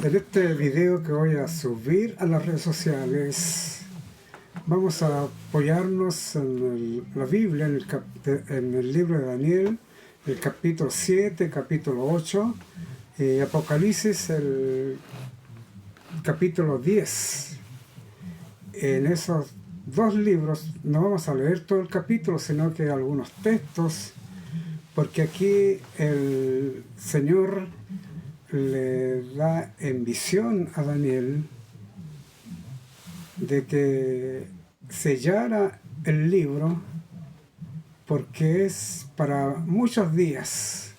En este video que voy a subir a las redes sociales, vamos a apoyarnos en la Biblia, en el libro de Daniel, el capítulo 7, capítulo 8, y Apocalipsis, el capítulo 10. En esos dos libros no vamos a leer todo el capítulo, sino que algunos textos, porque aquí el Señor le da en visión a Daniel de que sellara el libro porque es para muchos días,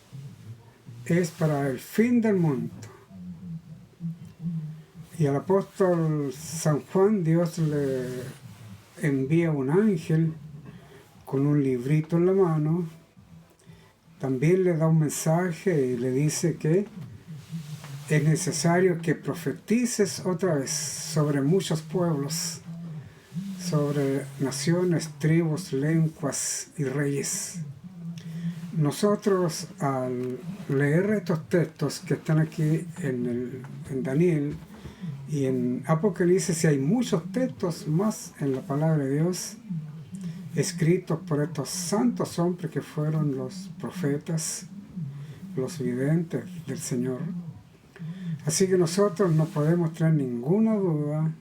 es para el fin del mundo. Y al apóstol San Juan Dios le envía un ángel con un librito en la mano, también le da un mensaje y le dice que es necesario que profetices otra vez sobre muchos pueblos, sobre naciones, tribus, lenguas y reyes. Nosotros, al leer estos textos que están aquí en Daniel y en Apocalipsis, y hay muchos textos más en la palabra de Dios, escritos por estos santos hombres que fueron los profetas, los videntes del Señor. Así que nosotros no podemos tener ninguna duda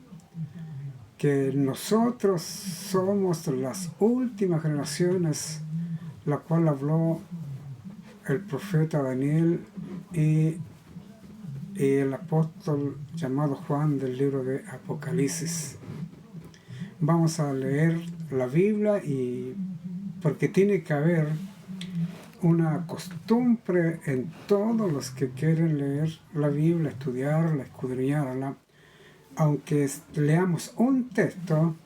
que nosotros somos las últimas generaciones, la cual habló el profeta Daniel y el apóstol llamado Juan del libro de Apocalipsis. Vamos a leer la Biblia y porque tiene que haber una costumbre en todos los que quieren leer la Biblia, estudiarla, escudriñarla. Aunque leamos un texto,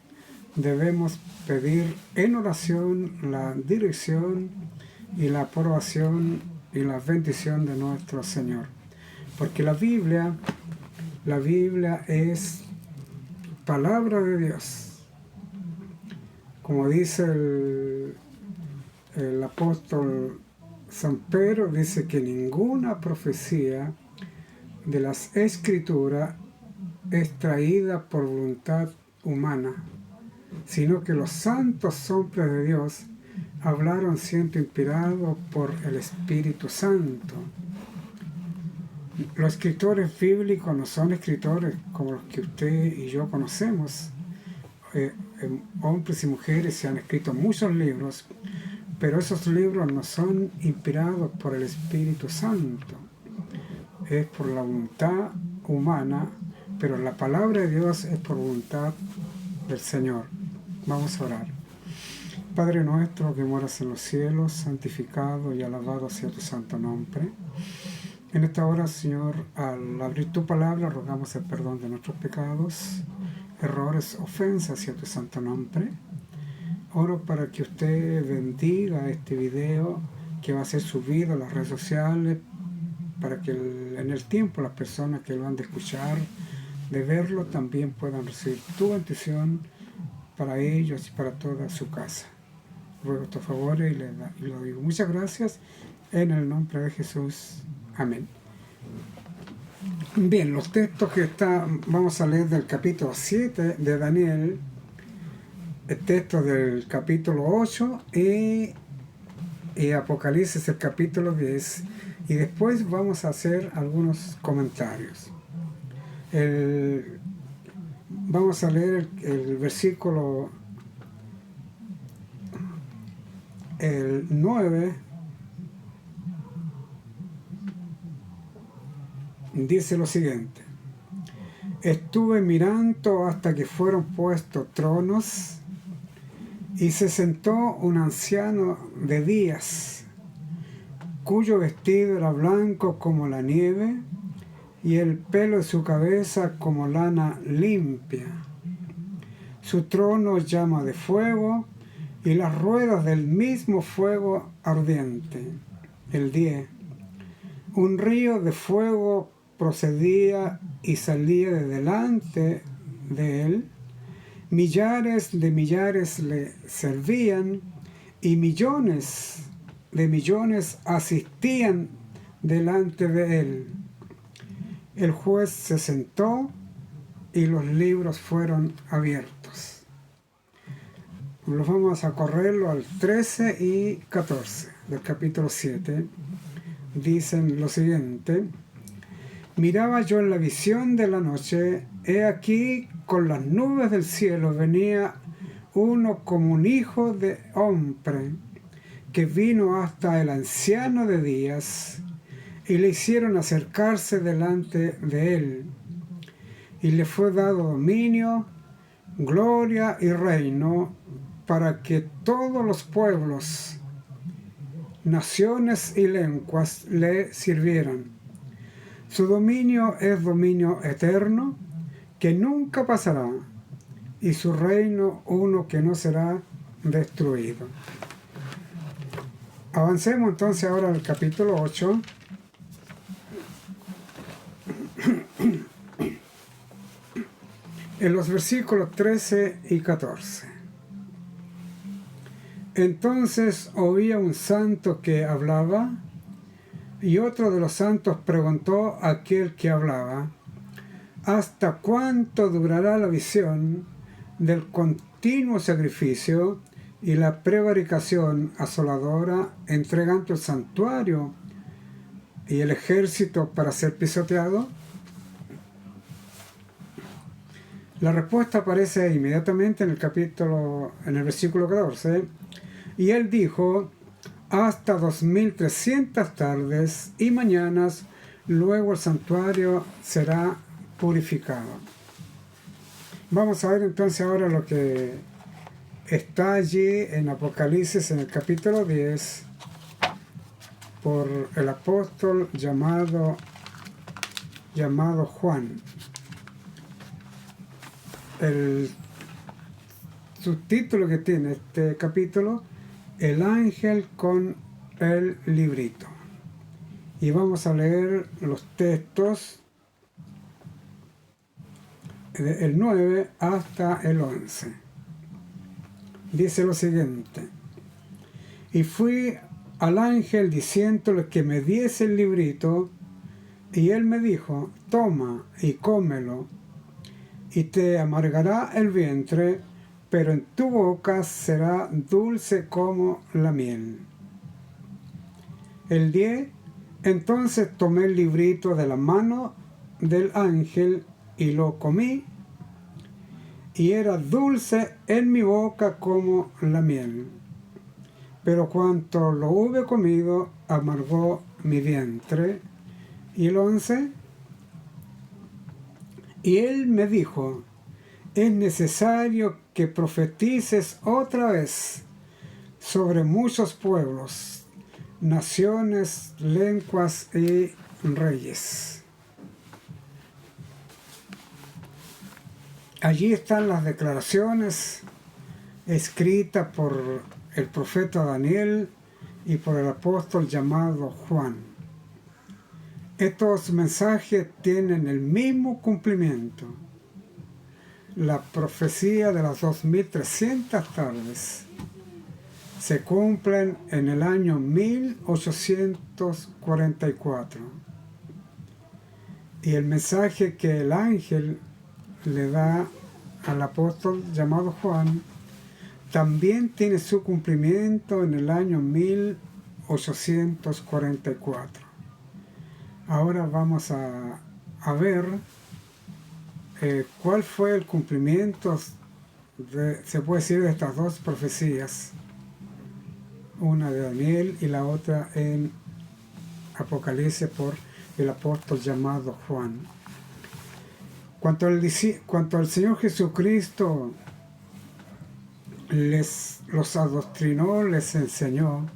debemos pedir en oración la dirección y la aprobación y la bendición de nuestro Señor. Porque la Biblia es palabra de Dios. Como dice el apóstol San Pedro, dice que ninguna profecía de las Escrituras es traída por voluntad humana, sino que los santos hombres de Dios hablaron siendo inspirados por el Espíritu Santo. Los escritores bíblicos no son escritores como los que usted y yo conocemos. Hombres y mujeres se han escrito muchos libros, pero esos libros no son inspirados por el Espíritu Santo. Es por la voluntad humana, pero la palabra de Dios es por voluntad del Señor. Vamos a orar. Padre nuestro que moras en los cielos, santificado y alabado sea tu santo nombre. En esta hora, Señor, al abrir tu palabra, rogamos el perdón de nuestros pecados, errores, ofensas hacia tu santo nombre. Oro para que usted bendiga este video que va a ser subido a las redes sociales, para que en el tiempo las personas que lo han de escuchar, de verlo, también puedan recibir tu bendición para ellos y para toda su casa. Ruego estos favores y lo digo. Muchas gracias en el nombre de Jesús. Amén. Bien, los textos que vamos a leer del capítulo 7 de Daniel, el texto del capítulo 8 y Apocalipsis el capítulo 10, y después vamos a hacer algunos comentarios. Vamos a leer el versículo el 9. Dice lo siguiente: estuve mirando hasta que fueron puestos tronos, y se sentó un anciano de días, cuyo vestido era blanco como la nieve, y el pelo de su cabeza como lana limpia. Su trono llama de fuego, y las ruedas del mismo fuego ardiente. El 10. Un río de fuego procedía y salía de delante de él. Millares de millares le servían, y millones de millones asistían delante de él. El juez se sentó y los libros fueron abiertos. Los vamos a correrlo al 13 y 14 del capítulo 7. Dicen lo siguiente: miraba yo en la visión de la noche, he aquí con las nubes del cielo venía uno como un hijo de hombre, que vino hasta el anciano de días, y le hicieron acercarse delante de él, y le fue dado dominio, gloria y reino, para que todos los pueblos, naciones y lenguas le sirvieran. Su dominio es dominio eterno, que nunca pasará, y su reino uno que no será destruido. Avancemos entonces ahora al capítulo 8. En los versículos 13 y 14. Entonces oía un santo que hablaba, y otro de los santos preguntó a aquel que hablaba: ¿hasta cuánto durará la visión del continuo sacrificio y la prevaricación asoladora, entregando el santuario y el ejército para ser pisoteado? La respuesta aparece inmediatamente en el versículo 14. Y él dijo: hasta 2300 tardes y mañanas, luego el santuario será purificado. Vamos a ver entonces ahora lo que está allí en Apocalipsis, en el capítulo 10, por el apóstol llamado Juan. El subtítulo que tiene este capítulo: el ángel con el librito. Y vamos a leer los textos del 9 hasta el 11. Dice lo siguiente: y fui al ángel diciéndole que me diese el librito, y él me dijo: toma y cómelo, y te amargará el vientre, pero en tu boca será dulce como la miel. El 10. Entonces tomé el librito de la mano del ángel y lo comí, y era dulce en mi boca como la miel. Pero cuanto lo hube comido, amargó mi vientre. Y el 11. Y él me dijo: es necesario que profetices otra vez sobre muchos pueblos, naciones, lenguas y reyes. Allí están las declaraciones escritas por el profeta Daniel y por el apóstol llamado Juan. Estos mensajes tienen el mismo cumplimiento. La profecía de las 2300 tardes se cumplen en el año 1844. Y el mensaje que el ángel le da al apóstol llamado Juan también tiene su cumplimiento en el año 1844. Ahora vamos a ver cuál fue el cumplimiento, se puede decir, de estas dos profecías, una de Daniel y la otra en Apocalipsis por el apóstol llamado Juan. Cuanto al Señor Jesucristo los adoctrinó, les enseñó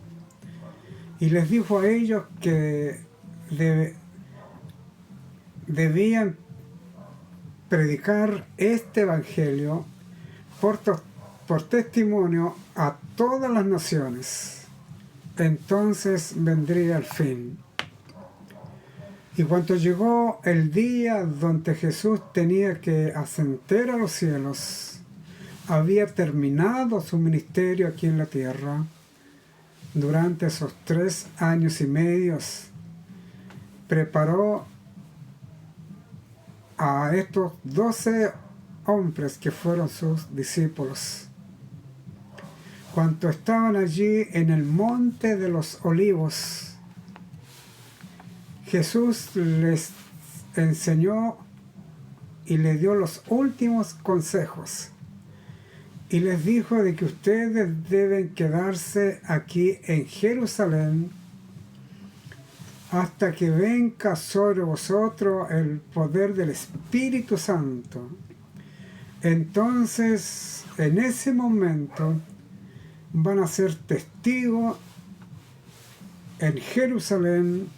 y les dijo a ellos que debían predicar este evangelio por testimonio a todas las naciones. Entonces vendría el fin. Y cuando llegó el día donde Jesús tenía que ascender a los cielos, había terminado su ministerio aquí en la tierra. Durante esos 3 años y medio preparó a estos 12 hombres que fueron sus discípulos. Cuando estaban allí en el monte de los olivos, Jesús les enseñó y les dio los últimos consejos. Y les dijo de que ustedes deben quedarse aquí en Jerusalén hasta que venga sobre vosotros el poder del Espíritu Santo. Entonces, en ese momento, van a ser testigos en Jerusalén,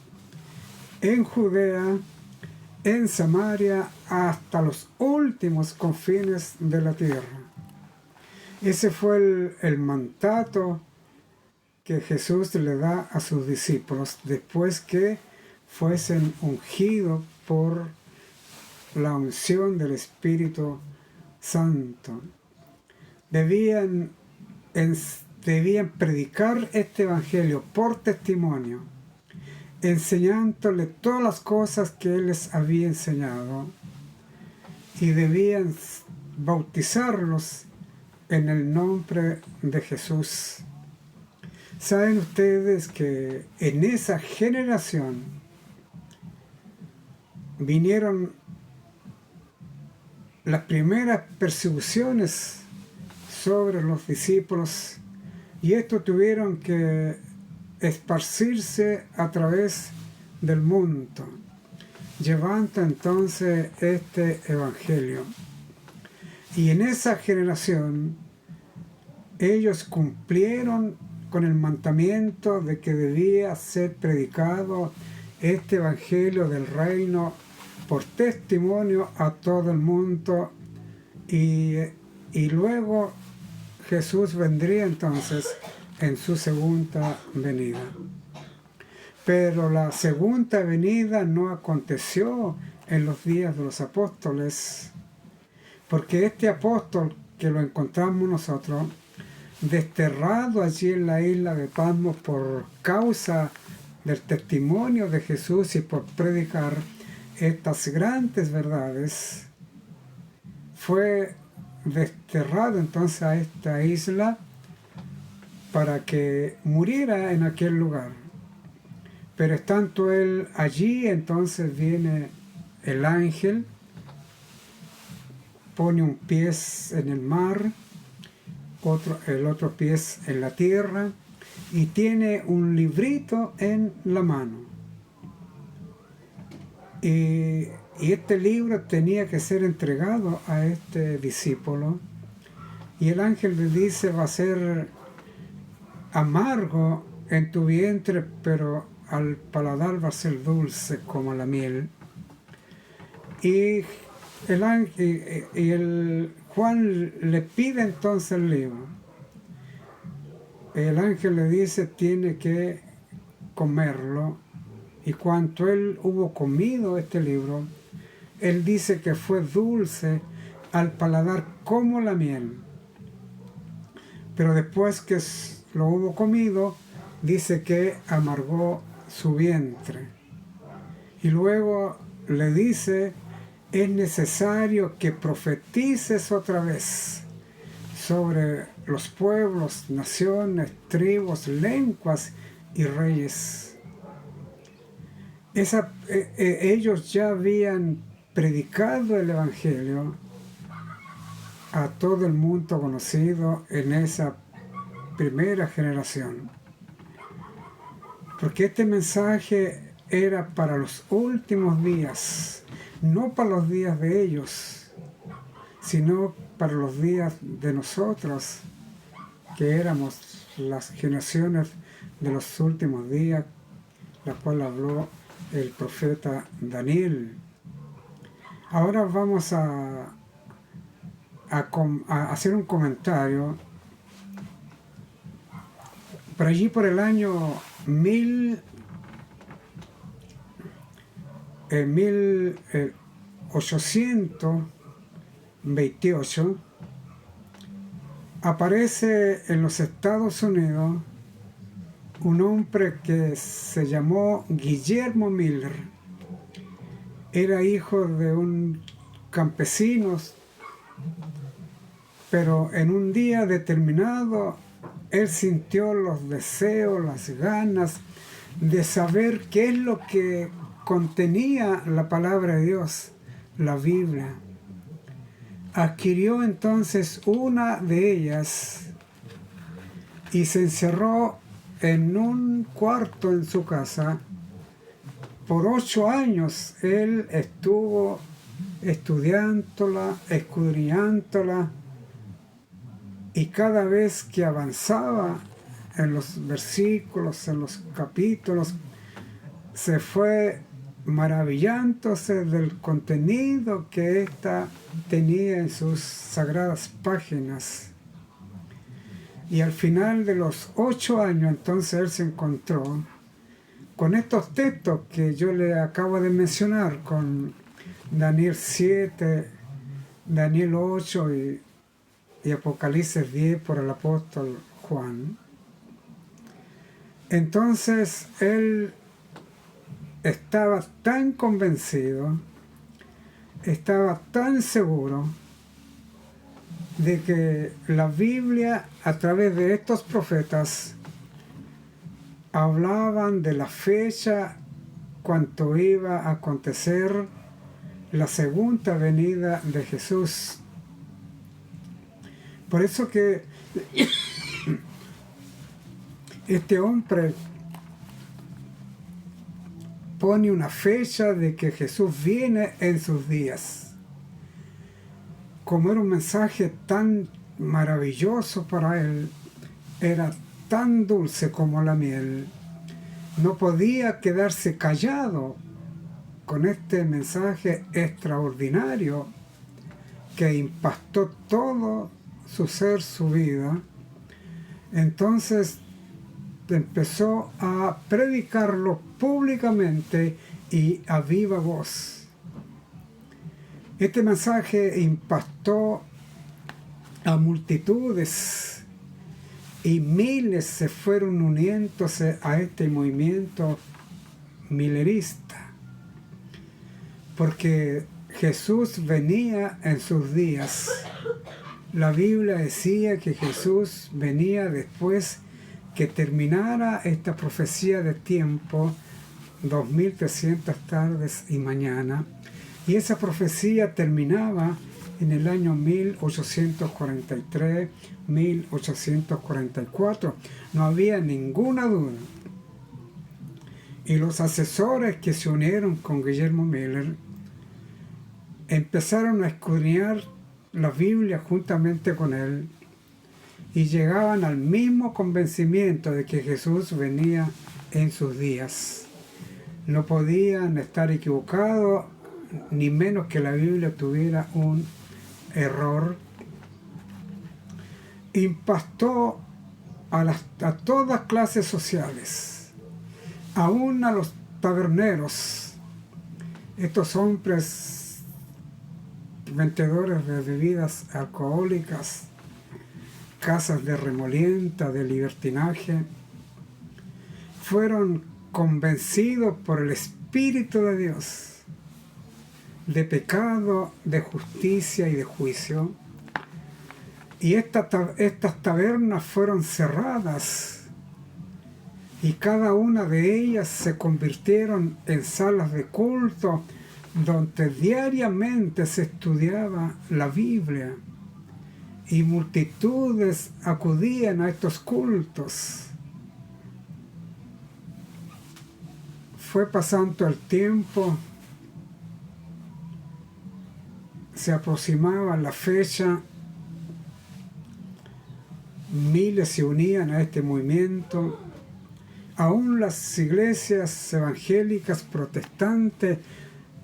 en Judea, en Samaria, hasta los últimos confines de la tierra. Ese fue el mandato que Jesús le da a sus discípulos después que fuesen ungidos por la unción del Espíritu Santo. Debían predicar este evangelio por testimonio, enseñándole todas las cosas que Él les había enseñado, y debían bautizarlos en el nombre de Jesús. Saben ustedes que en esa generación vinieron las primeras persecuciones sobre los discípulos, y estos tuvieron que esparcirse a través del mundo, llevando entonces este evangelio. Y en esa generación ellos cumplieron con el mandamiento de que debía ser predicado este evangelio del reino por testimonio a todo el mundo, y luego Jesús vendría entonces en su segunda venida. Pero la segunda venida no aconteció en los días de los apóstoles, porque este apóstol que lo encontramos nosotros, desterrado allí en la isla de Patmos por causa del testimonio de Jesús y por predicar estas grandes verdades, fue desterrado entonces a esta isla para que muriera en aquel lugar. Pero estando él allí, entonces viene el ángel, pone un pie en el mar, el otro pie en la tierra, y tiene un librito en la mano. Y este libro tenía que ser entregado a este discípulo, y el ángel le dice: va a ser amargo en tu vientre, pero al paladar va a ser dulce como la miel. Y Juan le pide entonces el libro. El ángel le dice: tiene que comerlo. Y cuando él hubo comido este libro, él dice que fue dulce al paladar como la miel. Pero después que lo hubo comido, dice que amargó su vientre. Y luego le dice: es necesario que profetices otra vez sobre los pueblos, naciones, tribus, lenguas y reyes. Ellos ya habían predicado el evangelio a todo el mundo conocido en esa primera generación, porque este mensaje era para los últimos días, no para los días de ellos, sino para los días de nosotros, que éramos las generaciones de los últimos días, la cual habló el profeta Daniel. Ahora vamos a hacer un comentario. Por allí, por el año 1828, aparece en los Estados Unidos un hombre que se llamó Guillermo Miller. Era hijo de un campesinos, pero en un día determinado él sintió los deseos, las ganas de saber qué es lo que contenía la palabra de Dios, la Biblia. Adquirió entonces una de ellas y se encerró en un cuarto en su casa. Por 8 años él estuvo estudiándola, escudriñándola, y cada vez que avanzaba en los versículos, en los capítulos, se fue maravillándose del contenido que ésta tenía en sus sagradas páginas. Y al final de los 8 años, entonces él se encontró con estos textos que yo le acabo de mencionar, con Daniel 7, Daniel 8 y Apocalipsis 10 por el apóstol Juan. Entonces él estaba tan convencido, estaba tan seguro de que la Biblia, a través de estos profetas, hablaban de la fecha cuando iba a acontecer la segunda venida de Jesús. Por eso que este hombre pone una fecha de que Jesús viene en sus días. Como era un mensaje tan maravilloso para él, era tan dulce como la miel, no podía quedarse callado con este mensaje extraordinario que impactó todo su ser, su vida. Entonces empezó a predicarlo públicamente y a viva voz. Este mensaje impactó a multitudes y miles se fueron uniéndose a este movimiento milerista, porque Jesús venía en sus días. La Biblia decía que Jesús venía después que terminara esta profecía de tiempo, 2300 tardes y mañana, y esa profecía terminaba en el año 1843, 1844. No había ninguna duda. Y los asesores que se unieron con Guillermo Miller empezaron a escudriñar la Biblia juntamente con él y llegaban al mismo convencimiento de que Jesús venía en sus días. No podían estar equivocados, ni menos que la Biblia tuviera un error. Impactó a todas clases sociales, aún a los taberneros, estos hombres vendedores de bebidas alcohólicas, casas de remolienta, de libertinaje, fueron convencidos por el Espíritu de Dios de pecado, de justicia y de juicio. Y estas tabernas fueron cerradas y cada una de ellas se convirtieron en salas de culto donde diariamente se estudiaba la Biblia y multitudes acudían a estos cultos. Fue pasando el tiempo, se aproximaba la fecha, miles se unían a este movimiento, aún las iglesias evangélicas protestantes,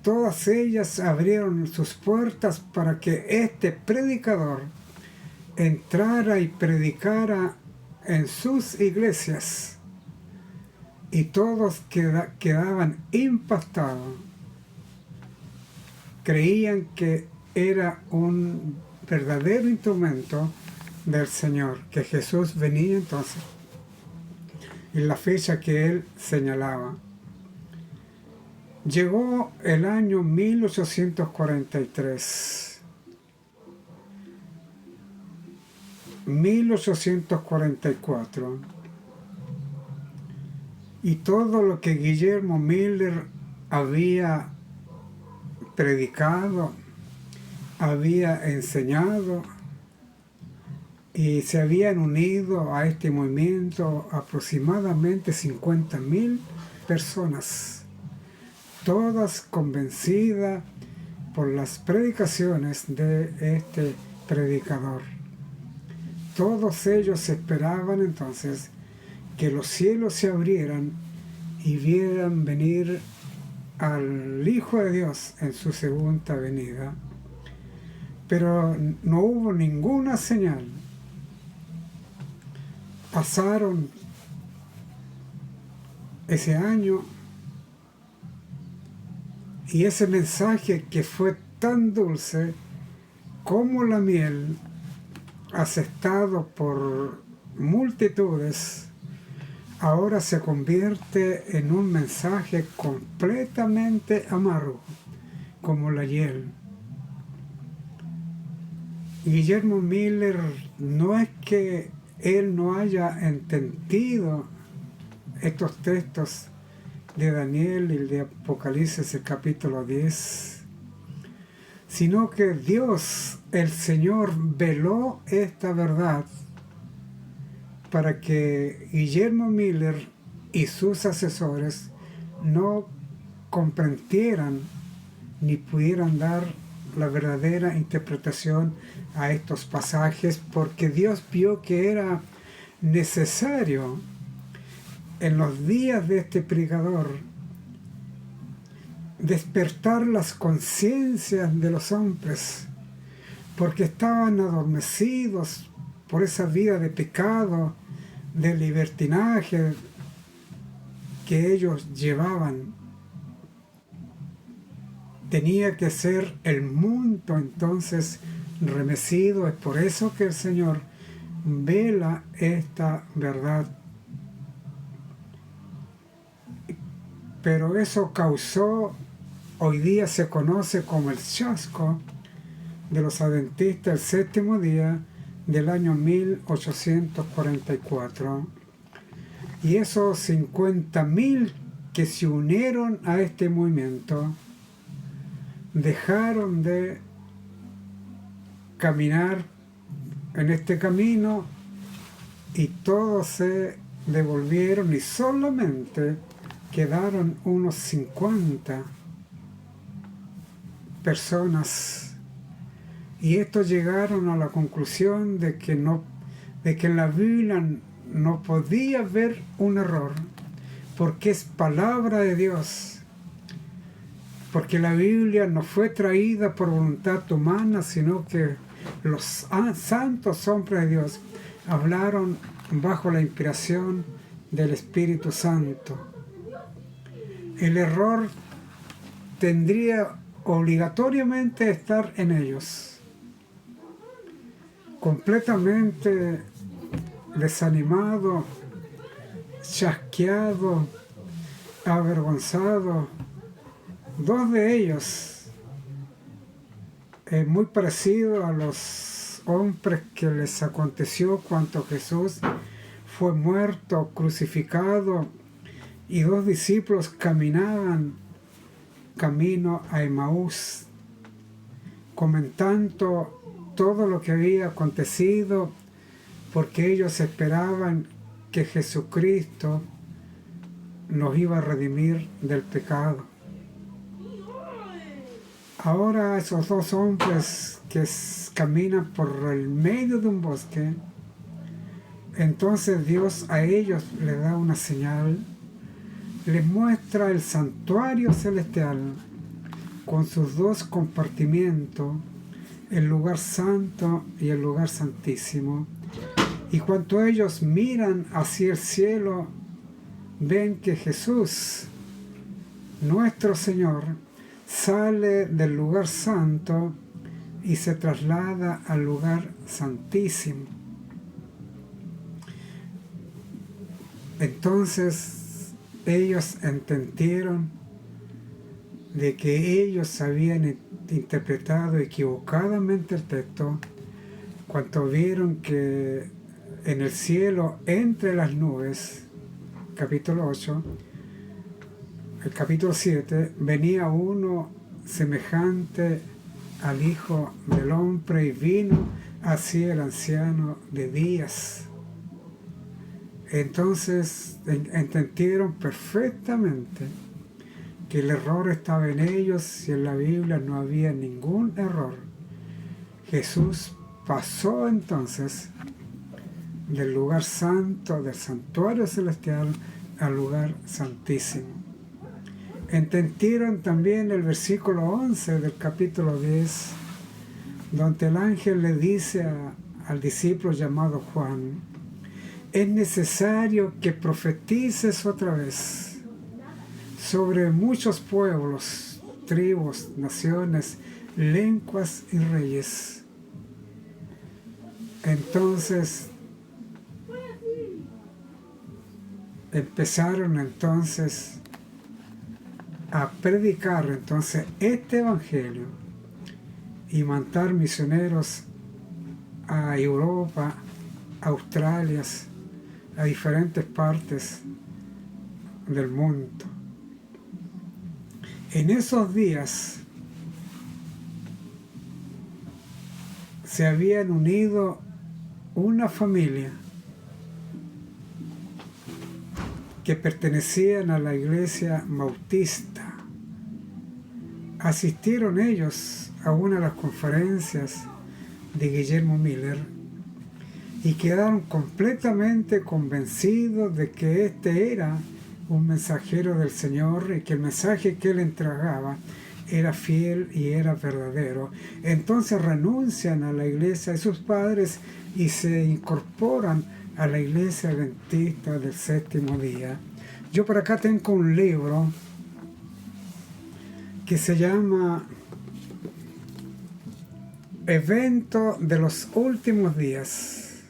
todas ellas abrieron sus puertas para que este predicador entrara y predicara en sus iglesias, y todos quedaban impactados. Creían que era un verdadero instrumento del Señor, que Jesús venía entonces en la fecha que él señalaba. Llegó el año 1843. 1844. Y todo lo que Guillermo Miller había predicado, había enseñado, y se habían unido a este movimiento aproximadamente 50.000 personas, todas convencidas por las predicaciones de este predicador. Todos ellos esperaban entonces que los cielos se abrieran y vieran venir al Hijo de Dios en su segunda venida. Pero no hubo ninguna señal. Pasaron ese año y ese mensaje que fue tan dulce como la miel, aceptado por multitudes, ahora se convierte en un mensaje completamente amargo, como la hiel. Guillermo Miller, no es que él no haya entendido estos textos de Daniel y de Apocalipsis, el capítulo 10, sino que Dios, el Señor, veló esta verdad para que Guillermo Miller y sus asesores no comprendieran ni pudieran dar la verdadera interpretación a estos pasajes, porque Dios vio que era necesario en los días de este predicador despertar las conciencias de los hombres, porque estaban adormecidos por esa vida de pecado, de libertinaje que ellos llevaban. Tenía que ser el mundo entonces remecido. Es por eso que el Señor vela esta verdad. Pero eso causó, hoy día se conoce como el chasco de los adventistas el séptimo día del año 1844. Y esos 50.000 que se unieron a este movimiento dejaron de caminar en este camino y todos se devolvieron, y solamente quedaron unos 50 personas, y estos llegaron a la conclusión de que en la Biblia no podía haber un error, porque es palabra de Dios. Porque la Biblia no fue traída por voluntad humana, sino que los santos hombres de Dios hablaron bajo la inspiración del Espíritu Santo. El error tendría obligatoriamente estar en ellos. Completamente desanimado, chasqueado, avergonzado. Dos de ellos, muy parecido a los hombres que les aconteció cuando Jesús fue muerto, crucificado, y dos discípulos caminaban camino a Emaús, comentando todo lo que había acontecido, porque ellos esperaban que Jesucristo nos iba a redimir del pecado. Ahora esos dos hombres que caminan por el medio de un bosque, entonces Dios a ellos les da una señal, les muestra el santuario celestial con sus dos compartimientos, el lugar santo y el lugar santísimo. Y cuando ellos miran hacia el cielo, ven que Jesús, nuestro Señor, sale del lugar santo y se traslada al lugar santísimo. Entonces ellos entendieron de que ellos habían interpretado equivocadamente el texto cuando vieron que en el cielo, entre las nubes, capítulo 8, el capítulo 7, venía uno semejante al Hijo del Hombre y vino hacia el anciano de días. Entonces entendieron perfectamente que el error estaba en ellos y en la Biblia no había ningún error. Jesús pasó entonces del lugar santo, del santuario celestial, al lugar santísimo. Entendieron también el versículo 11 del capítulo 10, donde el ángel le dice al discípulo llamado Juan: es necesario que profetices otra vez sobre muchos pueblos, tribus, naciones, lenguas y reyes. Entonces empezaron a predicar este evangelio y mandar misioneros a Europa, a Australia, a diferentes partes del mundo. En esos días se habían unido una familia que pertenecían a la iglesia bautista. Asistieron ellos a una de las conferencias de Guillermo Miller y quedaron completamente convencidos de que este era un mensajero del Señor y que el mensaje que él entregaba era fiel y era verdadero. Entonces renuncian a la iglesia de sus padres y se incorporan a la iglesia adventista del séptimo día. Yo por acá tengo un libro que se llama Evento de los últimos días.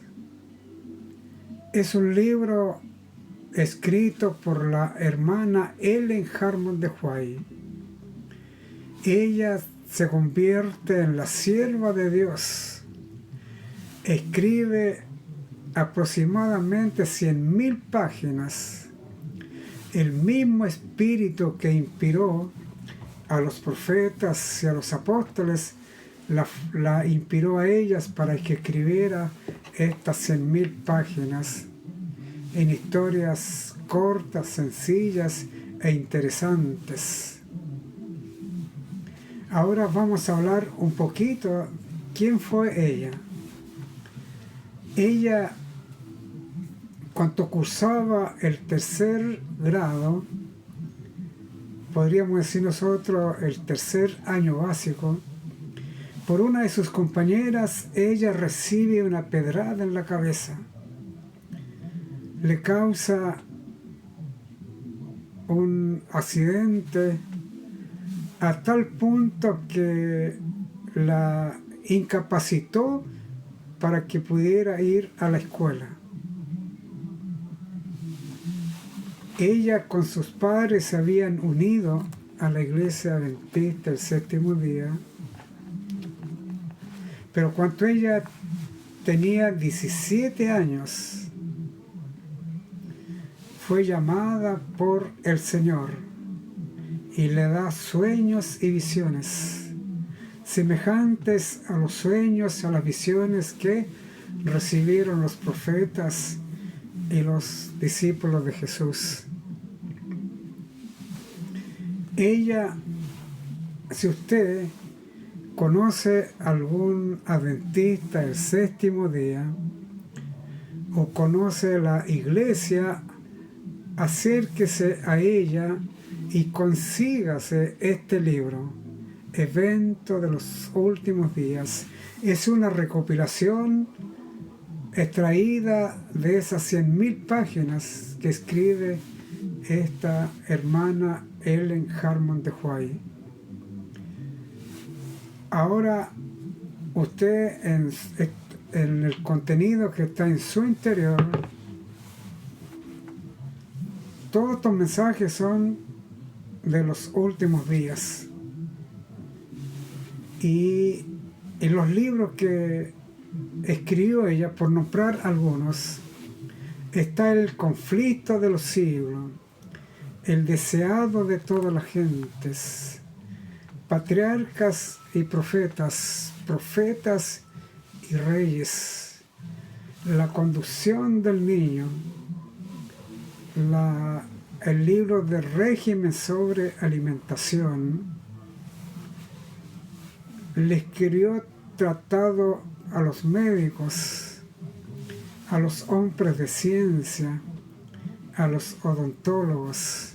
Es un libro escrito por la hermana Ellen Harmon de White. Ella se convierte en la sierva de Dios. Escribe aproximadamente 100.000 páginas. El mismo espíritu que inspiró a los profetas y a los apóstoles la inspiró a ellas para que escribiera estas 100.000 páginas en historias cortas, sencillas e interesantes. Ahora vamos a hablar un poquito quién fue ella. Ella, cuando cursaba el tercer grado, podríamos decir nosotros el tercer año básico, por una de sus compañeras, ella recibe una pedrada en la cabeza. Le causa un accidente a tal punto que la incapacitó para que pudiera ir a la escuela. Ella con sus padres se habían unido a la iglesia adventista el séptimo día, pero cuando ella tenía 17 años, fue llamada por el Señor y le da sueños y visiones semejantes a los sueños, a las visiones que recibieron los profetas y los discípulos de Jesús. Ella, si usted conoce algún adventista del séptimo día o conoce la iglesia, acérquese a ella y consígase este libro, Evento de los últimos días. Es una recopilación extraída de esas 100.000 páginas que escribe esta hermana Ellen Harmon de White. Ahora, usted en el contenido que está en su interior, todos estos mensajes son de los últimos días. Y en los libros que escribió ella, por nombrar algunos, está el conflicto de los siglos, el deseado de todas las gentes, patriarcas y profetas, profetas y reyes, la conducción del niño, el libro de régimen sobre alimentación, le escribió tratado a los médicos, a los hombres de ciencia, a los odontólogos,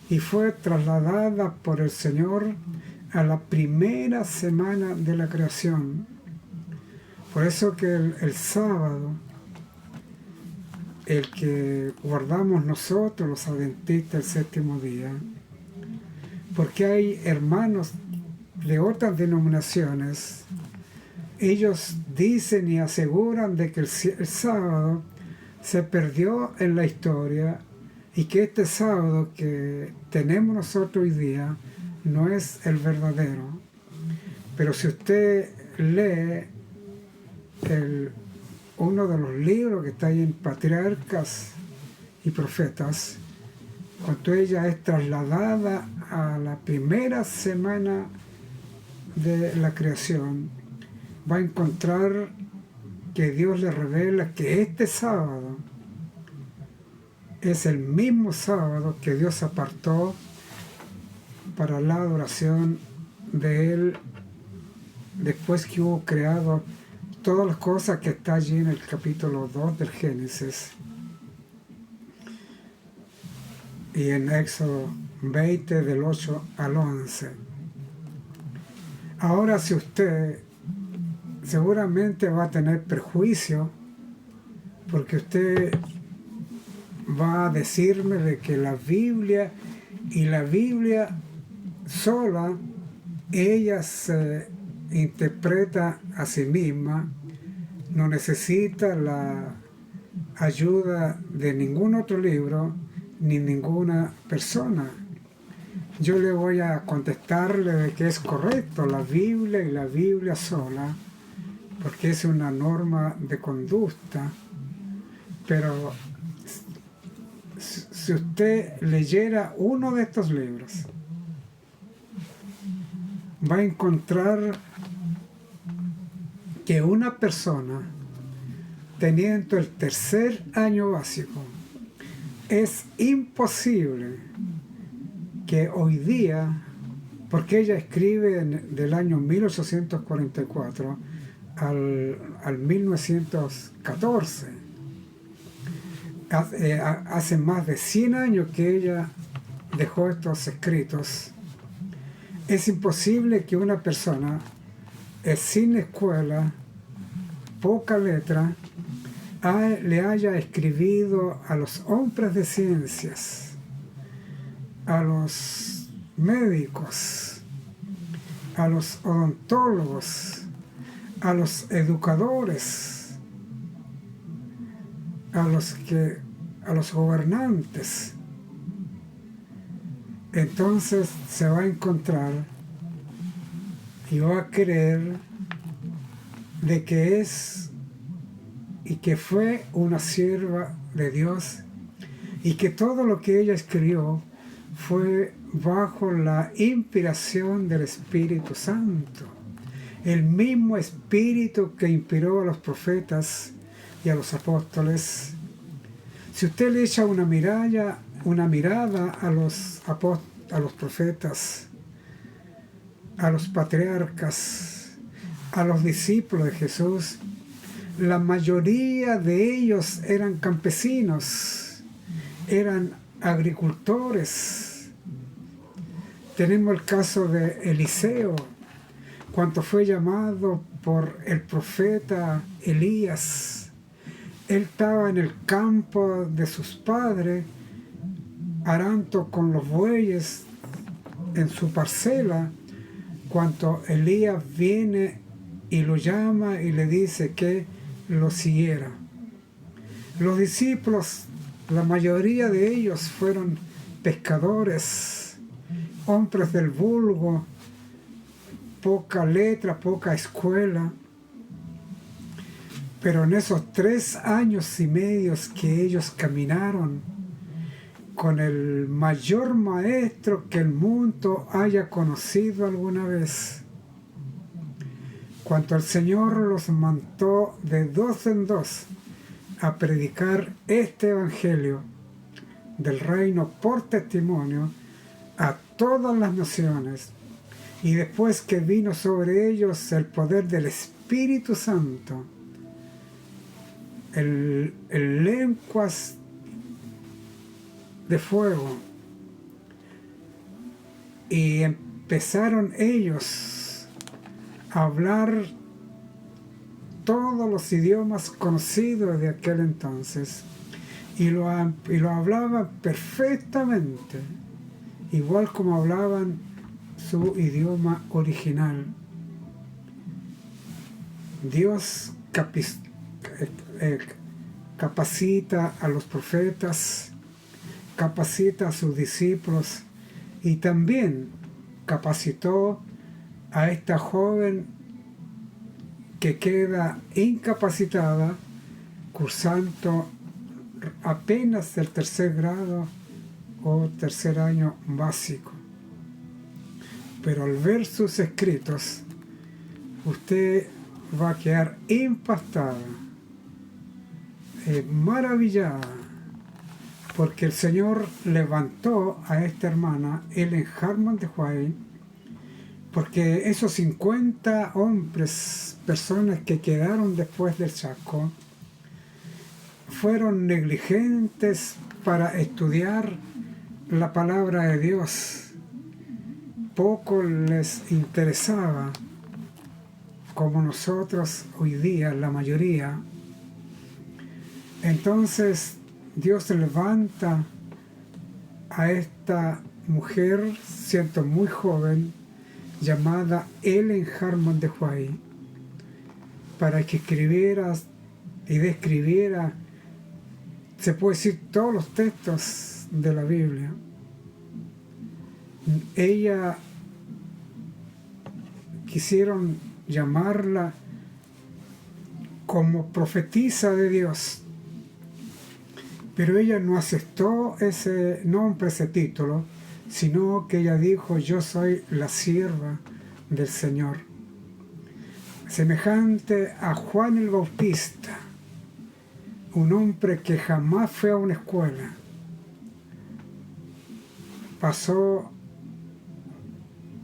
y fue trasladada por el Señor a la primera semana de la creación. Por eso que el sábado, el que guardamos nosotros los adventistas el séptimo día, porque hay hermanos de otras denominaciones, ellos dicen y aseguran de que el sábado se perdió en la historia y que este sábado que tenemos nosotros hoy día no es el verdadero. Pero si usted lee uno de los libros que está ahí en Patriarcas y Profetas, cuando ella es trasladada a la primera semana de la creación, va a encontrar que Dios le revela que este sábado es el mismo sábado que Dios apartó para la adoración de Él después que hubo creado todas las cosas que está allí en el capítulo 2 del Génesis y en Éxodo 20 del 8 al 11. Ahora, si usted seguramente va a tener prejuicio, porque usted va a decirme de que la Biblia y la Biblia sola, ella se interpreta a sí misma, no necesita la ayuda de ningún otro libro ni ninguna persona. Yo le voy a contestarle de que es correcto la Biblia y la Biblia sola, porque es una norma de conducta, pero si usted leyera uno de estos libros, va a encontrar que una persona teniendo el tercer año básico, es imposible que hoy día, porque ella escribe del año 1844 al 1914, hace más de 100 años que ella dejó estos escritos. Es imposible que una persona sin escuela, poca letra, le haya escribido a los hombres de ciencias, a los médicos, a los odontólogos, a los educadores, a los gobernantes. Entonces se va a encontrar y va a creer de que es y que fue una sierva de Dios y que todo lo que ella escribió fue bajo la inspiración del Espíritu Santo, el mismo Espíritu que inspiró a los profetas y a los apóstoles. Si usted le echa una mirada a los profetas, a los patriarcas, a los discípulos de Jesús, la mayoría de ellos eran campesinos, eran agricultores. Tenemos el caso de Eliseo, cuando fue llamado por el profeta Elías. Él estaba en el campo de sus padres, arando con los bueyes en su parcela, cuando Elías viene y lo llama y le dice que lo siguiera. Los discípulos, la mayoría de ellos fueron pescadores, hombres del vulgo, poca letra, poca escuela. Pero en esos 3 años y medio que ellos caminaron con el mayor maestro que el mundo haya conocido alguna vez, cuando el Señor los mandó de 2 en 2 a predicar este evangelio del reino por testimonio a todas las naciones, y después que vino sobre ellos el poder del Espíritu Santo, el lenguas de fuego, y empezaron ellos a hablar todos los idiomas conocidos de aquel entonces, y lo hablaban perfectamente, igual como hablaban su idioma original. Dios capacita a los profetas, capacita a sus discípulos, y también capacitó a esta joven que queda incapacitada cursando apenas el 3er grado o 3er año básico. Pero al ver sus escritos, usted va a quedar impactada, maravillada, porque el Señor levantó a esta hermana, Ellen Hartman de White, porque esos 50 hombres, personas que quedaron después del Chaco, fueron negligentes para estudiar la palabra de Dios. Poco les interesaba, como nosotros hoy día, la mayoría. Entonces Dios levanta a esta mujer, siendo muy joven, llamada Ellen Hartman de White, para que escribiera y describiera, se puede decir, todos los textos de la Biblia. Ella quisieron llamarla como profetisa de Dios, pero ella no aceptó ese nombre, ese título, sino que ella dijo: yo soy la sierva del Señor. Semejante a Juan el Bautista, un hombre que jamás fue a una escuela, pasó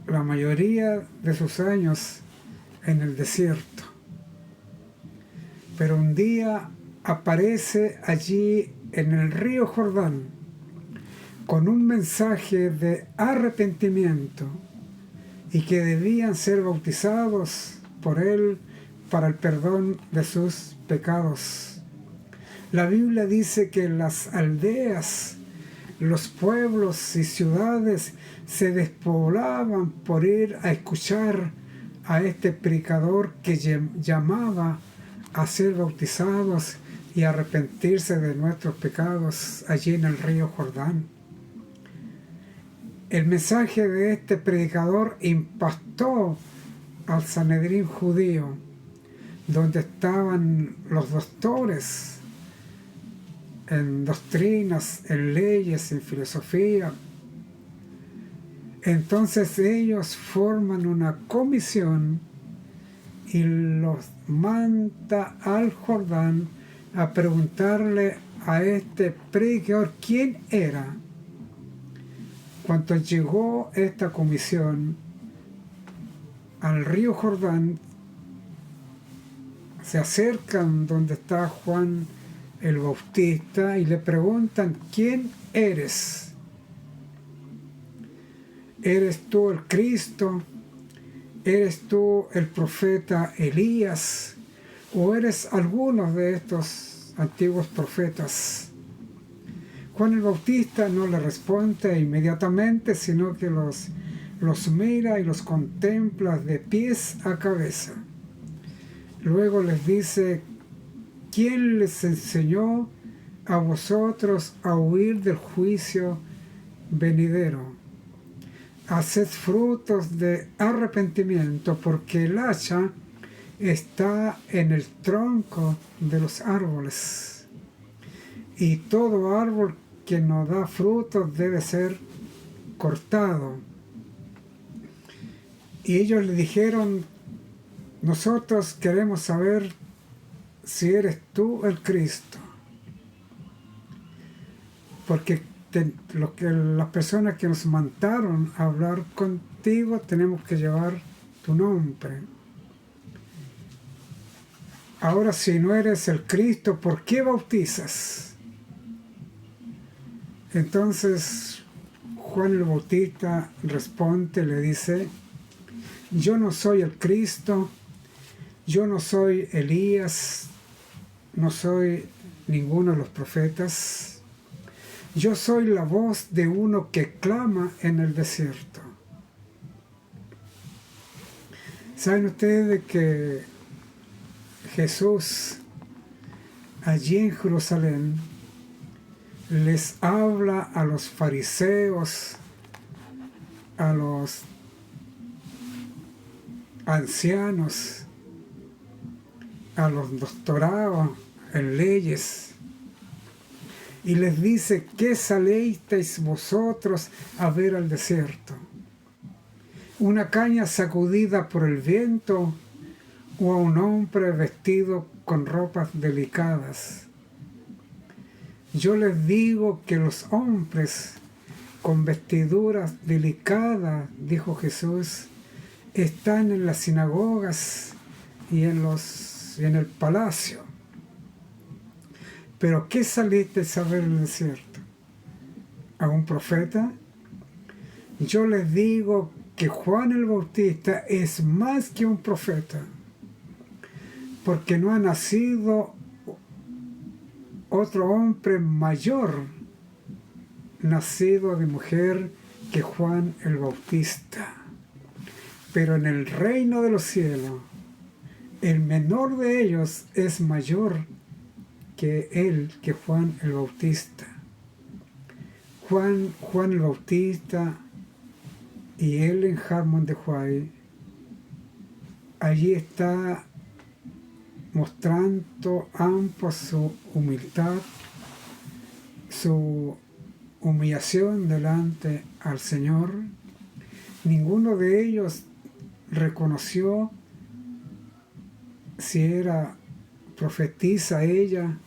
la mayoría de sus años en el desierto, pero un día aparece allí en el río Jordán con un mensaje de arrepentimiento y que debían ser bautizados por él para el perdón de sus pecados. La Biblia dice que las aldeas, los pueblos y ciudades se despoblaban por ir a escuchar a este predicador que llamaba a ser bautizados y arrepentirse de nuestros pecados allí en el río Jordán. El mensaje de este predicador impactó al Sanedrín judío, donde estaban los doctores en doctrinas, en leyes, en filosofía. Entonces ellos forman una comisión y los manda al Jordán a preguntarle a este predicador quién era. Cuando llegó esta comisión al río Jordán, se acercan donde está Juan el Bautista y le preguntan: ¿quién eres? ¿Eres tú el Cristo? ¿Eres tú el profeta Elías? ¿O eres alguno de estos antiguos profetas? Juan el Bautista no le responde inmediatamente, sino que los mira y los contempla de pies a cabeza. Luego les dice: ¿quién les enseñó a vosotros a huir del juicio venidero? haced frutos de arrepentimiento, porque el hacha está en el tronco de los árboles, y todo árbol que no da frutos debe ser cortado. Y ellos le dijeron: nosotros queremos saber si eres tú el Cristo, porque las personas que nos mandaron a hablar contigo tenemos que llevar tu nombre. Ahora, si no eres el Cristo, ¿por qué bautizas? Entonces Juan el Bautista responde, le dice: yo no soy el Cristo, yo no soy Elías, no soy ninguno de los profetas. Yo soy la voz de uno que clama en el desierto. ¿Saben ustedes de que Jesús allí en Jerusalén les habla a los fariseos, a los ancianos, a los doctorados en leyes, y les dice: ¿qué salisteis vosotros a ver al desierto? ¿Una caña sacudida por el viento, o a un hombre vestido con ropas delicadas? Yo les digo que los hombres con vestiduras delicadas, dijo Jesús, están en las sinagogas y en el palacio. ¿Pero qué saliste a ver en el desierto? ¿A un profeta? Yo les digo que Juan el Bautista es más que un profeta, porque no ha nacido otro hombre mayor nacido de mujer que Juan el Bautista. Pero en el reino de los cielos, el menor de ellos es mayor que él, que Juan el Bautista. Juan el Bautista y él en Harmon de Huay, allí está mostrando ambos su humildad, su humillación delante al Señor. Ninguno de ellos reconoció si era profetisa ella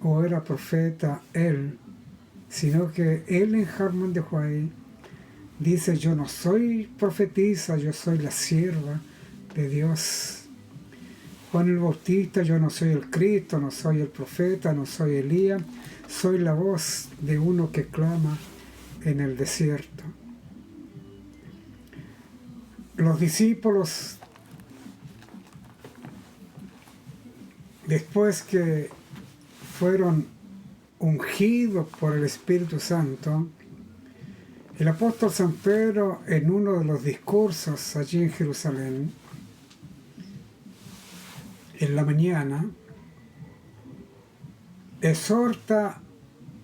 o era profeta él, sino que él en Harmon de Huay dice: yo no soy profetisa, yo soy la sierva de Dios. Juan el Bautista: yo no soy el Cristo, no soy el profeta, no soy Elías, soy la voz de uno que clama en el desierto. Los discípulos, después que fueron ungidos por el Espíritu Santo, el apóstol San Pedro, en uno de los discursos allí en Jerusalén, en la mañana, exhorta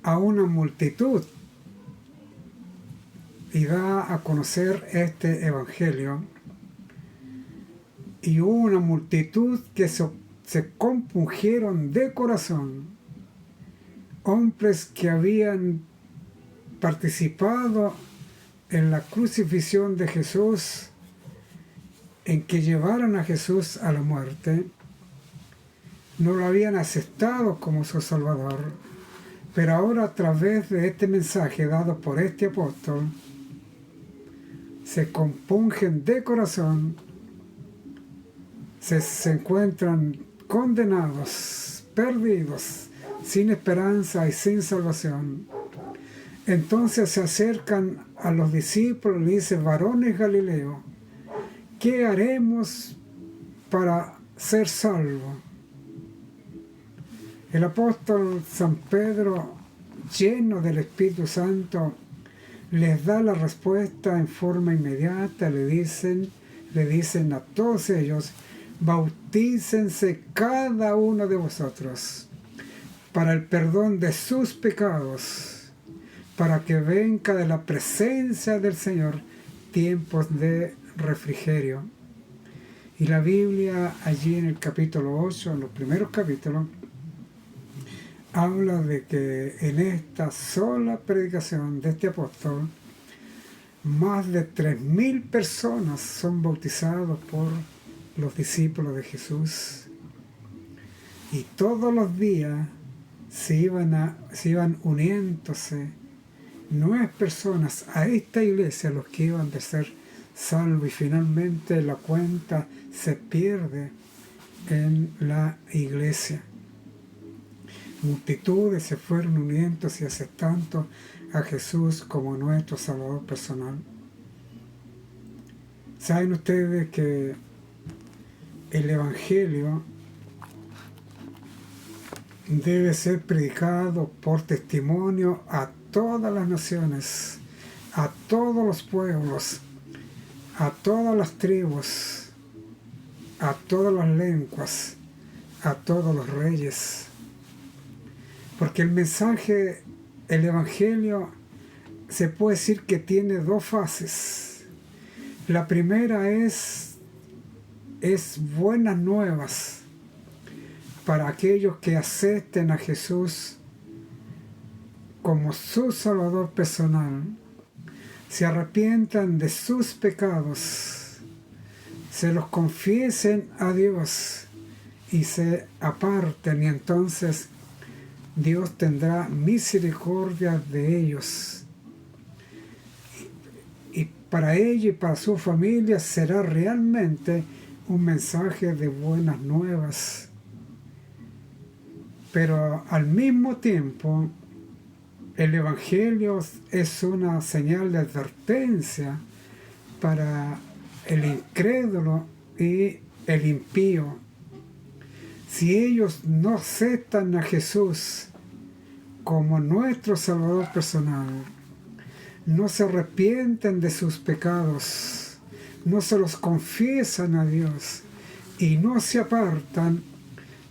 a una multitud y da a conocer este evangelio, y hubo una multitud que se compungieron de corazón, hombres que habían participado en la crucifixión de Jesús, en que llevaron a Jesús a la muerte. No lo habían aceptado como su Salvador, pero ahora, a través de este mensaje dado por este apóstol, se compungen de corazón, se encuentran condenados, perdidos, sin esperanza y sin salvación. Entonces se acercan a los discípulos y le dicen: varones Galileos, ¿qué haremos para ser salvos? El apóstol San Pedro, lleno del Espíritu Santo, les da la respuesta en forma inmediata. Le dicen a todos ellos: bautícense cada uno de vosotros para el perdón de sus pecados, para que venga de la presencia del Señor tiempos de refrigerio. Y la Biblia allí en el capítulo 8, en los primeros capítulos, habla de que en esta sola predicación de este apóstol, más de 3.000 personas son bautizados por los discípulos de Jesús. Y todos los días se iban uniéndose nuevas personas a esta iglesia, los que iban de ser salvos, y finalmente la cuenta se pierde en la iglesia. Multitudes se fueron uniendo y aceptando a Jesús como nuestro Salvador personal. ¿Saben ustedes que el Evangelio debe ser predicado por testimonio a todas las naciones, a todos los pueblos, a todas las tribus, a todas las lenguas, a todos los reyes? Porque el mensaje, el Evangelio, se puede decir que tiene dos fases. La primera es buenas nuevas para aquellos que acepten a Jesús como su Salvador personal, se arrepientan de sus pecados, se los confiesen a Dios y se aparten, y entonces Dios tendrá misericordia de ellos. Y para ellos y para su familia será realmente un mensaje de buenas nuevas. Pero al mismo tiempo, el Evangelio es una señal de advertencia para el incrédulo y el impío. Si ellos no aceptan a Jesús como nuestro Salvador personal, no se arrepienten de sus pecados, no se los confiesan a Dios y no se apartan,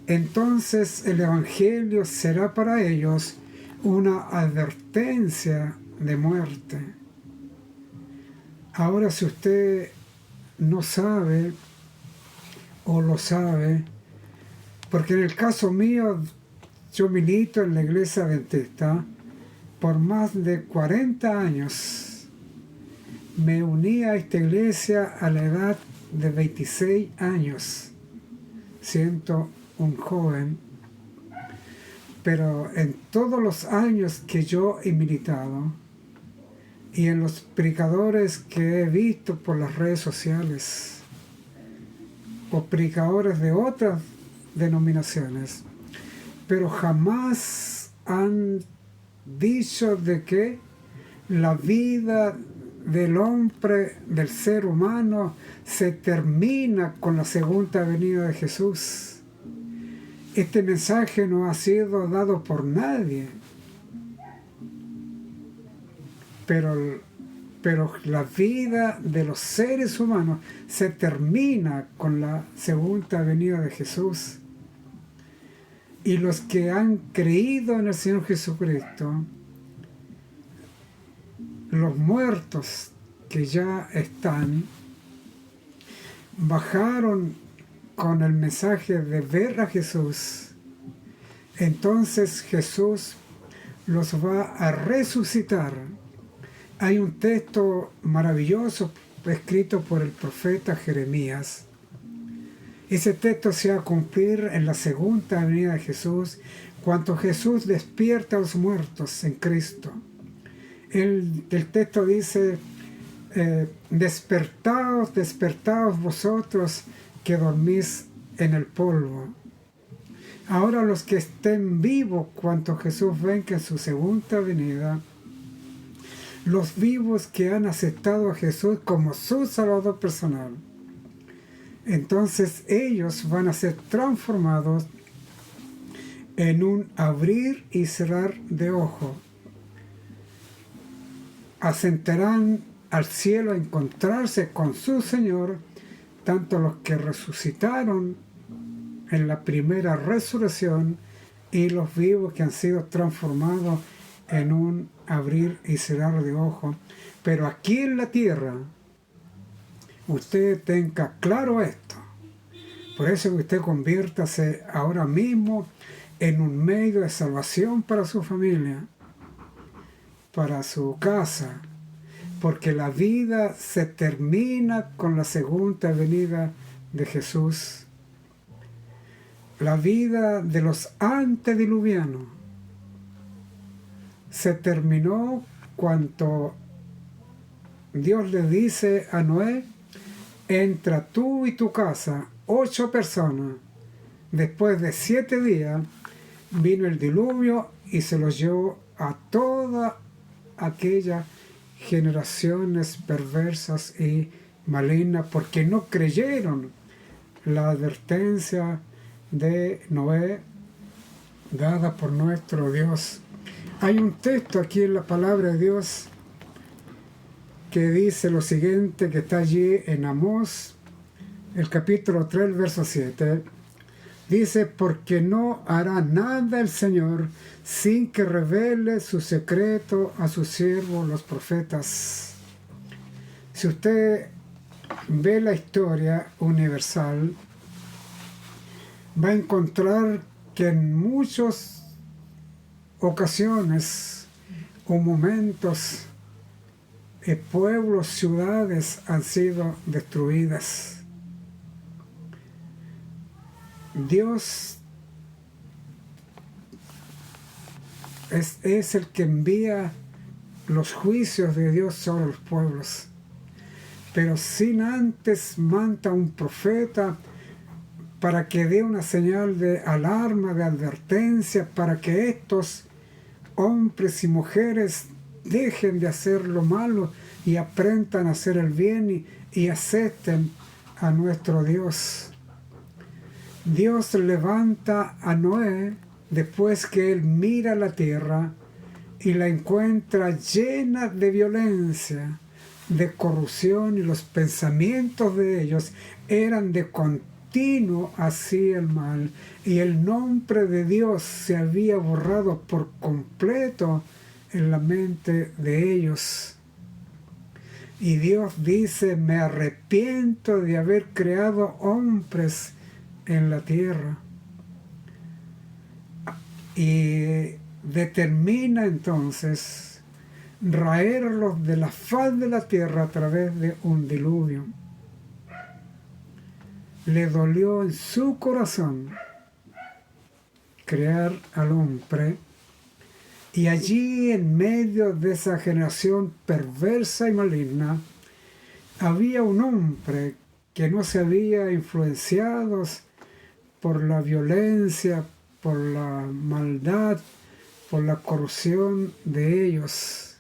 entonces el Evangelio será para ellos una advertencia de muerte. Ahora, si usted no sabe o lo sabe, porque en el caso mío, yo milito en la Iglesia Adventista por más de 40 años. Me uní a esta iglesia a la edad de 26 años, siendo un joven, pero en todos los años que yo he militado y en los predicadores que he visto por las redes sociales o predicadores de otras denominaciones, pero jamás han dicho de que la vida del hombre, del ser humano, se termina con la segunda venida de Jesús. Este mensaje no ha sido dado por nadie, pero la vida de los seres humanos se termina con la segunda venida de Jesús. Y los que han creído en el Señor Jesucristo, los muertos que ya están, bajaron con el mensaje de ver a Jesús. Entonces Jesús los va a resucitar. Hay un texto maravilloso escrito por el profeta Jeremías. Ese texto se va a cumplir en la segunda venida de Jesús, cuando Jesús despierta a los muertos en Cristo. El texto dice, despertaos, despertaos vosotros que dormís en el polvo. Ahora los que estén vivos cuando Jesús venga en su segunda venida, los vivos que han aceptado a Jesús como su Salvador personal, entonces ellos van a ser transformados en un abrir y cerrar de ojo. Ascenderán al cielo a encontrarse con su Señor, tanto los que resucitaron en la primera resurrección y los vivos que han sido transformados en un abrir y cerrar de ojo. Pero aquí en la tierra, usted tenga claro esto. Por eso que usted conviértase ahora mismo en un medio de salvación para su familia, para su casa, porque la vida se termina con la segunda venida de Jesús. La vida de los antediluvianos se terminó cuando Dios le dice a Noé: entra tú y tu casa, 8 personas. Después de 7 días vino el diluvio y se los llevó a todas aquellas generaciones perversas y malignas, porque no creyeron la advertencia de Noé dada por nuestro Dios. Hay un texto aquí en la palabra de Dios que dice lo siguiente, que está allí en Amós, el capítulo 3, verso 7. Dice: porque no hará nada el Señor sin que revele su secreto a sus siervos los profetas. Si usted ve la historia universal, va a encontrar que en muchas ocasiones o momentos pueblos, ciudades han sido destruidas. Dios es el que envía los juicios de Dios sobre los pueblos, pero sin antes manda un profeta para que dé una señal de alarma, de advertencia, para que estos hombres y mujeres dejen de hacer lo malo y aprendan a hacer el bien y acepten a nuestro Dios. Dios levanta a Noé después que él mira la tierra y la encuentra llena de violencia, de corrupción, y los pensamientos de ellos eran de continuo hacia el mal, y el nombre de Dios se había borrado por completo en la mente de ellos. Y Dios dice: me arrepiento de haber creado hombres en la tierra. Y determina entonces raerlos de la faz de la tierra a través de un diluvio. Le dolió en su corazón crear al hombre, y allí en medio de esa generación perversa y maligna había un hombre que no se había influenciado por la violencia, por la maldad, por la corrupción de ellos.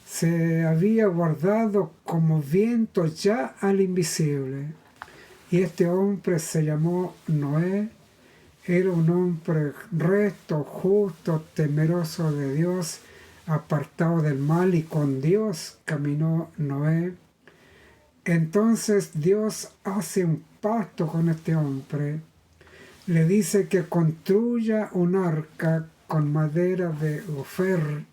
Se había guardado como viento ya al invisible. Y este hombre se llamó Noé. Era un hombre recto, justo, temeroso de Dios, apartado del mal, y con Dios caminó Noé. Entonces Dios hace un pacto con este hombre. Le dice que construya un arca con madera de gofer,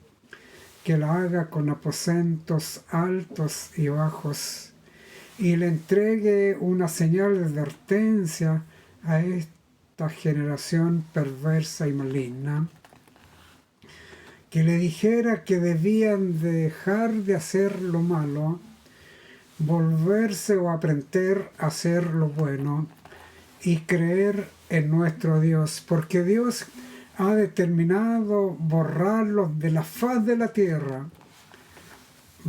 que la haga con aposentos altos y bajos, y le entregue una señal de advertencia a esta generación perversa y maligna, que le dijera que debían dejar de hacer lo malo, volverse o aprender a hacer lo bueno y creer en nuestro Dios, porque Dios ha determinado borrarlos de la faz de la tierra.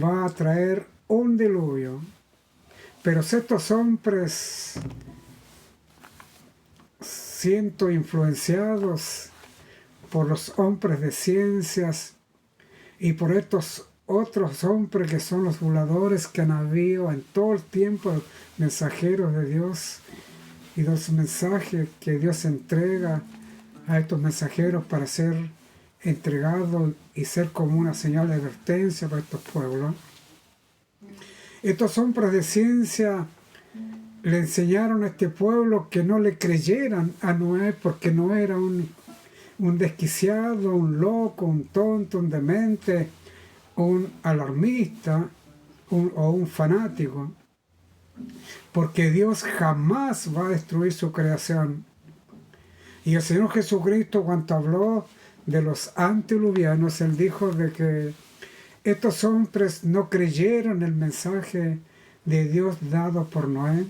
Va a traer un diluvio, pero si estos hombres, siendo influenciados por los hombres de ciencias y por estos otros hombres que son los burladores que han habido en todo el tiempo, mensajeros de Dios, y los mensajes que Dios entrega a estos mensajeros para ser entregados y ser como una señal de advertencia para estos pueblos. Estos hombres de ciencia le enseñaron a este pueblo que no le creyeran a Noé, porque no era un desquiciado, un loco, un tonto, un demente, un alarmista o un fanático. porque Dios jamás va a destruir su creación. Y el Señor Jesucristo, cuando habló de los antediluvianos, Él dijo de que estos hombres no creyeron el mensaje de Dios dado por Noé,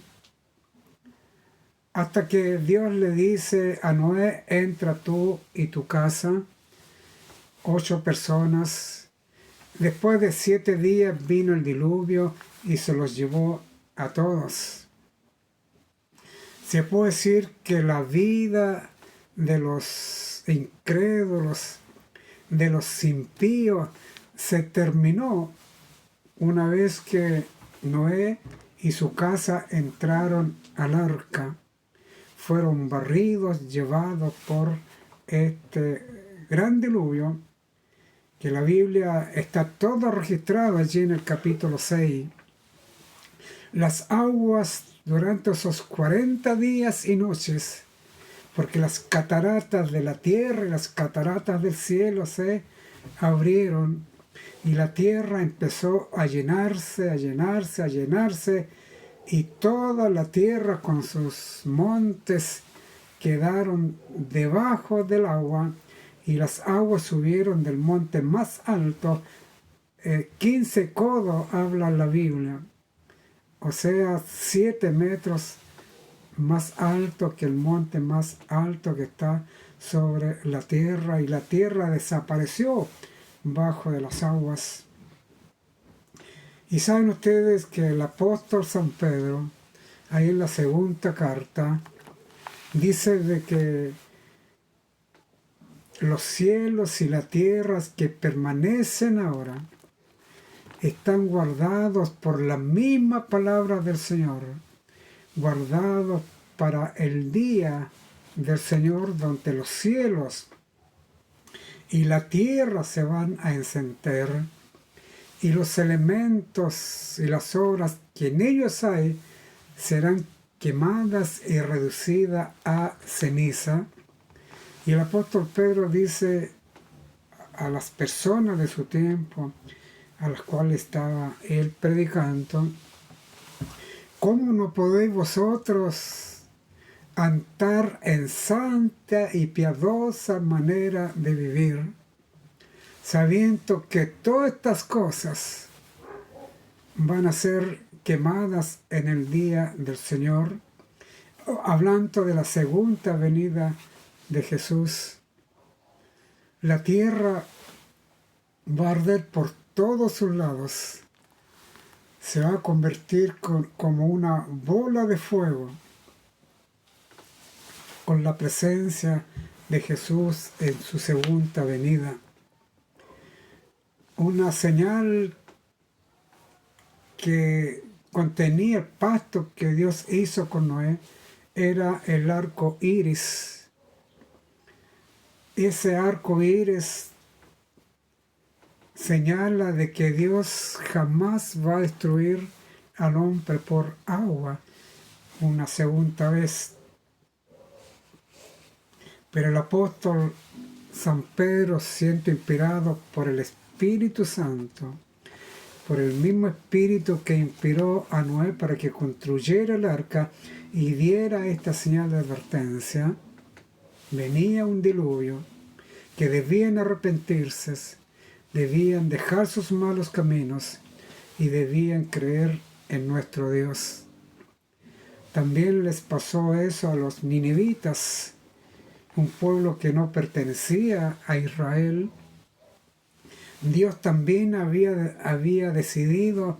hasta que Dios le dice a Noé: entra tú y tu casa, 8 personas. Después de 7 días vino el diluvio y se los llevó a todos. Se puede decir que la vida de los incrédulos, de los impíos, se terminó una vez que Noé y su casa entraron al arca. Fueron barridos, llevados por este gran diluvio, que la Biblia está todo registrado allí en el capítulo 6. Las aguas durante esos 40 días y noches, porque las cataratas de la tierra y las cataratas del cielo se abrieron, y la tierra empezó a llenarse, a llenarse, a llenarse, y toda la tierra con sus montes quedaron debajo del agua, y las aguas subieron del monte más alto, 15 codos habla la Biblia, o sea, 7 metros más alto que el monte más alto que está sobre la tierra, y la tierra desapareció bajo de las aguas. Y saben ustedes que el apóstol San Pedro, ahí en la segunda carta, dice de que los cielos y la tierra que permanecen ahora están guardados por la misma palabra del Señor, guardados para el día del Señor, donde los cielos y la tierra se van a encender, y los elementos y las obras que en ellos hay serán quemadas y reducidas a ceniza. Y el apóstol Pedro dice a las personas de su tiempo, a las cuales estaba él predicando: ¿cómo no podéis vosotros andar en santa y piadosa manera de vivir, sabiendo que todas estas cosas van a ser quemadas en el día del Señor? Hablando de la segunda venida de Jesús. La tierra va a arder por todos sus lados, se va a convertir como una bola de fuego con la presencia de Jesús en su segunda venida. Una señal que contenía el pacto que Dios hizo con Noé era el arco iris. Ese arco iris señala de que Dios jamás va a destruir al hombre por agua una segunda vez. Pero el apóstol San Pedro, siendo inspirado por el Espíritu Santo, por el mismo Espíritu que inspiró a Noé para que construyera el arca y diera esta señal de advertencia, venía un diluvio, que debían arrepentirse, debían dejar sus malos caminos y debían creer en nuestro Dios. También les pasó eso a los ninivitas, un pueblo que no pertenecía a Israel. Dios también había decidido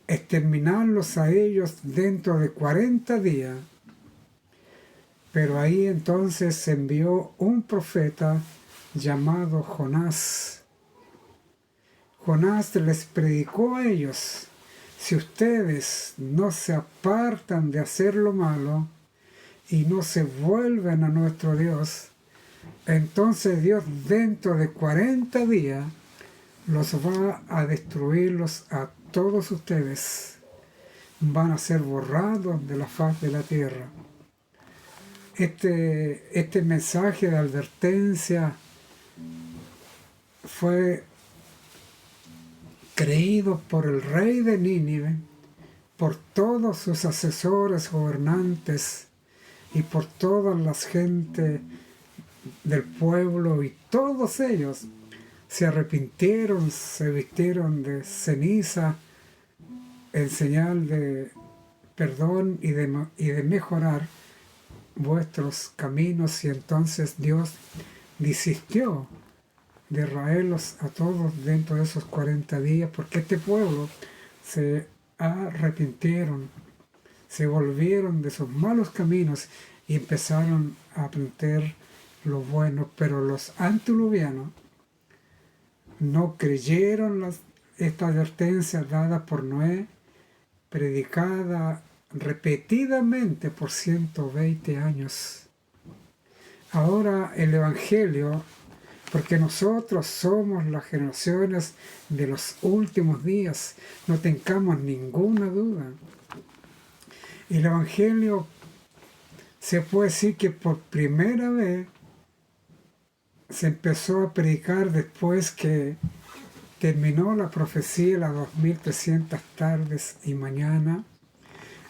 exterminarlos a ellos dentro de 40 días. Pero ahí entonces se envió un profeta llamado Jonás. Jonás les predicó a ellos: si ustedes no se apartan de hacer lo malo y no se vuelven a nuestro Dios, entonces Dios dentro de 40 días los va a destruirlos a todos ustedes. Van a ser borrados de la faz de la tierra. Este mensaje de advertencia fue creído por el rey de Nínive, por todos sus asesores gobernantes y por todas las gente del pueblo, y todos ellos se arrepintieron, se vistieron de ceniza en señal de perdón y de mejorar vuestros caminos. Y entonces Dios desistió de Israelos a todos dentro de esos 40 días, porque este pueblo se arrepintieron, se volvieron de sus malos caminos y empezaron a aprender lo bueno. Pero los antediluvianos no creyeron esta advertencia dada por Noé, predicada repetidamente por 120 años. Ahora el Evangelio, porque nosotros somos las generaciones de los últimos días, no tengamos ninguna duda. El Evangelio se puede decir que por primera vez se empezó a predicar después que terminó la profecía de las 2300 tardes y mañana.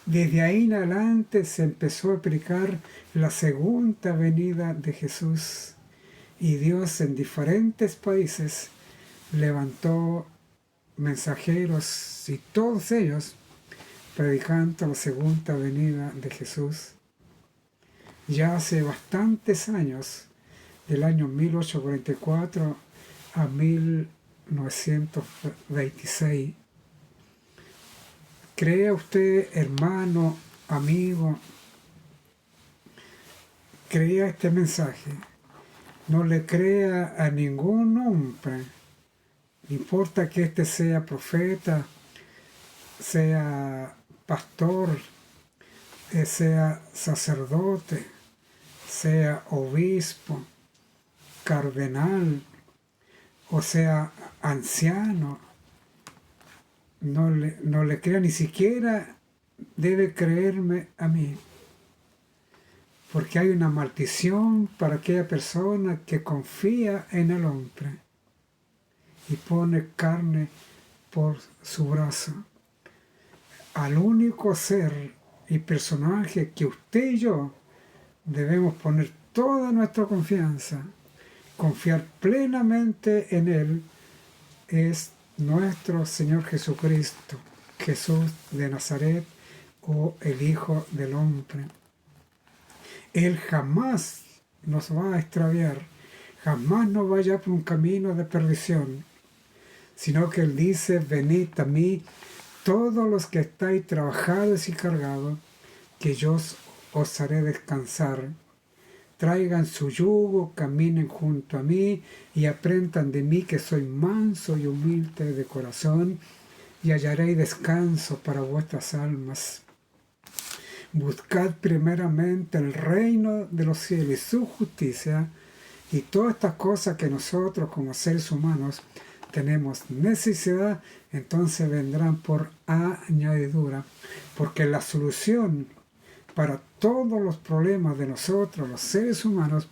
Desde ahí en adelante se empezó a predicar la segunda venida de Jesús, y Dios en diferentes países levantó mensajeros, y todos ellos predicando la segunda venida de Jesús. Ya hace bastantes años, del año 1844 a 1926. ¿Crea usted, hermano, amigo? Crea este mensaje. No le crea a ningún hombre. No importa que éste sea profeta, sea pastor, sea sacerdote, sea obispo, cardenal, o sea anciano. No le crea, ni siquiera debe creerme a mí, porque hay una maldición para aquella persona que confía en el hombre y pone carne por su brazo. Al único ser y personaje que usted y yo debemos poner toda nuestra confianza, confiar plenamente en Él, es nuestro Señor Jesucristo, Jesús de Nazaret, o el Hijo del Hombre. Él jamás nos va a extraviar, jamás nos va a llevar por un camino de perdición, sino que Él dice: venid a mí todos los que estáis trabajados y cargados, que yo os haré descansar. Traigan su yugo, caminen junto a mí y aprendan de mí, que soy manso y humilde de corazón, y hallaréis descanso para vuestras almas. Buscad primeramente el reino de los cielos y su justicia, y todas estas cosas que nosotros como seres humanos tenemos necesidad, entonces vendrán por añadidura, porque la solución para todos los problemas de nosotros, los seres humanos,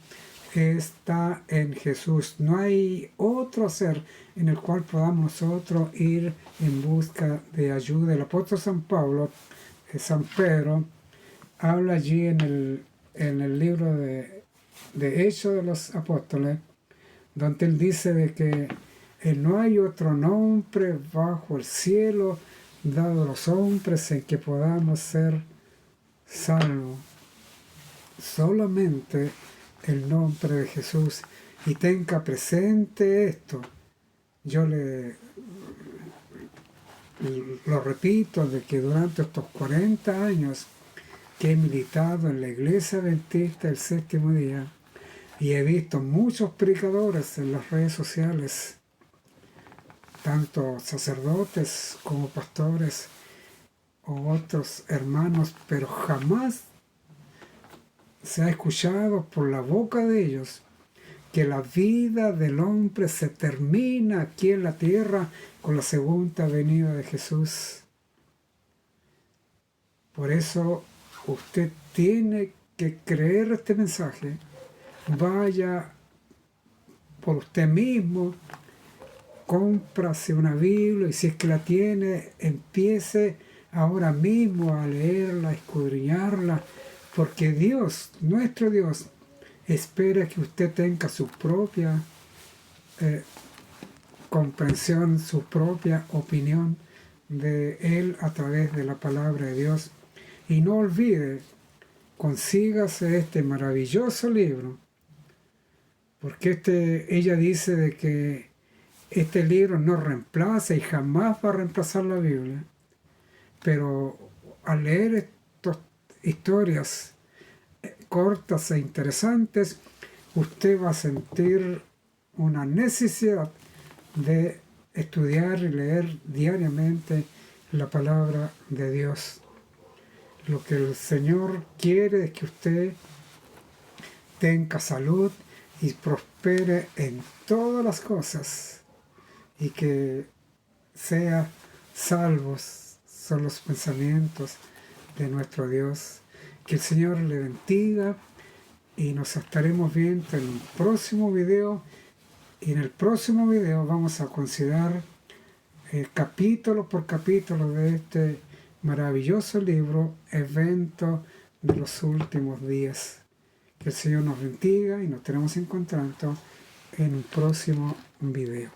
está en Jesús. No hay otro ser en el cual podamos nosotros ir en busca de ayuda. El apóstol San Pablo, San Pedro, habla allí en el libro de Hechos de los Apóstoles, donde él dice de que no hay otro nombre bajo el cielo dado a los hombres en que podamos ser salvos. Solamente el nombre de Jesús. Y tenga presente esto. Yo lo repito, de que durante estos 40 años que he militado en la Iglesia Adventista del Séptimo Día, y he visto muchos predicadores en las redes sociales, tanto sacerdotes como pastores o otros hermanos, pero jamás se ha escuchado por la boca de ellos que la vida del hombre se termina aquí en la tierra con la segunda venida de Jesús. Por eso usted tiene que creer este mensaje. Vaya por usted mismo, cómprase una Biblia, y si es que la tiene, empiece ahora mismo a leerla, a escudriñarla, porque Dios, nuestro Dios, espera que usted tenga su propia comprensión, su propia opinión de Él a través de la palabra de Dios. Y no olvide, consígase este maravilloso libro, porque ella dice de que este libro no reemplaza y jamás va a reemplazar la Biblia, pero al leer estas historias cortas e interesantes, usted va a sentir una necesidad de estudiar y leer diariamente la palabra de Dios. Lo que el Señor quiere es que usted tenga salud y prospere en todas las cosas y que sea salvos son los pensamientos de nuestro Dios. Que el Señor le bendiga y nos estaremos viendo en un próximo video. Y en el próximo video vamos a considerar capítulo por capítulo de este maravilloso libro, Eventos de los Últimos Días. Que el Señor nos bendiga y nos estaremos encontrando en un próximo video.